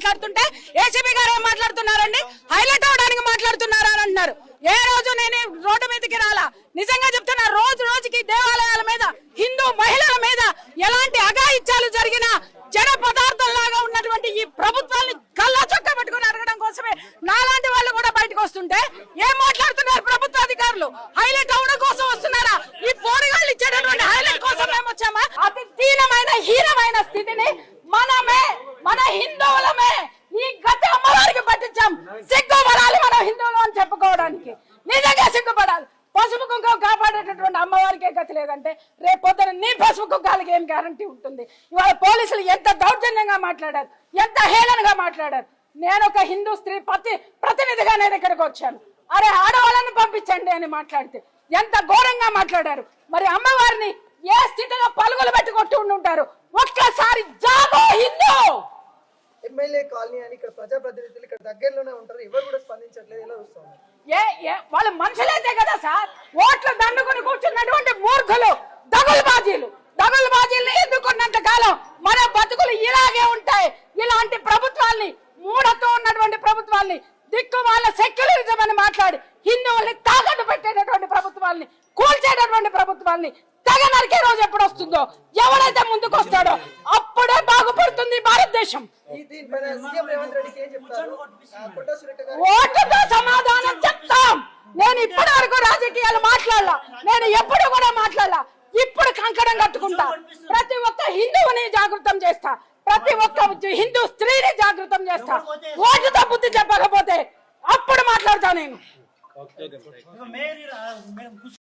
మాట్లాడుతుంటే ఏసీబీ గారు ఏం మాట్లాడుతున్నారండి, హైలైట్ అవడానికి మాట్లాడుతున్నారా అని అంటున్నారు. ఏ రోజు నేను రోడ్డు మీదకి రాలా. నిజంగా చెప్తున్నా, రోజు రోజుకి దేవాలయాల మీద, హిందూ మహిళల మీద ఎలాంటి అఘాయిత్యాలు జరిగినా జన పదార్థంలాగా ఉన్నటువంటి ఈ ప్రభుత్వాన్ని కళ్ళ చొక్క పెట్టుకుని అడగడం కోసమే నాలాంటి వాళ్ళు కూడా బయటకు వస్తుంటే ఏం మాట్లాడుతున్నారు ప్రభుత్వ అధికారులు? హైలైట్ అవడం కోసం వస్తున్నారా? ఈ పోరగాళ్ళు ఇచ్చేటటువంటి హైలైట్ కోసం మేము వచ్చామా? అతి దీనమైన హీనమైన స్థితిని మనమే, మన హిందువులమే ఈ గతి అమ్మవారికి పట్టించాం. సిగ్గుపడాలి మనం హిందువులు అని చెప్పుకోవడానికి. నిజంగా సిగ్గుపడాలి. పసుపు కుంకుమ కాపాడేటటువంటి అమ్మవారికే గతి లేదంటే రేపు పొద్దున నీ పసుపు కుంకాలకి ఏం గ్యారంటీ ఉంటుంది? ఇవాళ పోలీసులు ఎంత దౌర్జన్యంగా మాట్లాడారు, ఎంత హేళనగా మాట్లాడారు. నేను ఒక హిందూ స్త్రీ ప్రతినిధిగా నేను ఇక్కడికి వచ్చాను. అరే ఆడవాళ్ళని పంపించండి అని మాట్లాడితే ఎంత ఘోరంగా మాట్లాడారు. మరి అమ్మవారిని ఏ స్థితిలో పలుగులు పెట్టి కొట్టి ఉంటారు. ఒక్కసారి జాగో హిందూ. ఎమ్మెల్యే కాలనీ అని ఇక్కడ ప్రజాప్రతినిధులు ఇక్కడ దగ్గరలోనే ఉంటారు, ఎవరు కూడా స్పందించట్లేదు. ఎలా చూస్తున్నారు? వాళ్ళ మనుషులైతే కదా సార్, ఓట్లు దండుకుని కూర్చున్నటువంటి మూర్ఖులు, దగులుబాజీలు ఎన్నుకున్నంత కాలం మన బతుకులు ఇలాగే ఉంటాయి. ఇలాంటి ప్రభుత్వాల్ని, మూఢత్వం ఉన్నటువంటి ప్రభుత్వాల్ని, దిక్కు వాళ్ళ సెక్యులరిజం అని మాట్లాడి హిందువుల్ని తాకట్టు పెట్టేటటువంటి ప్రభుత్వాల్ని, కూల్చేటటువంటి ప్రభుత్వాల్ని తెగ నరికే రోజు ఎప్పుడు వస్తుందో, ఎవరైతే ముందుకు వస్తాడో అప్పుడే బాగుపడుతుంది భారతదేశం. ఓటుతో సమాధానం చెప్తాం. నేను ఇప్పటి వరకు రాజకీయాలు మాట్లాడాల, నేను ఎప్పుడు కూడా మాట్లాడాల. ఇప్పుడు కంకణం కట్టుకుంటా. ప్రతి ఒక్క హిందువుని జాగృతం చేస్తా, ప్రతి ఒక్క హిందూ స్త్రీని జాగృతం చేస్తా. ఓటుతో బుద్ధి చెప్పకపోతే అప్పుడు మాట్లాడతా నేను.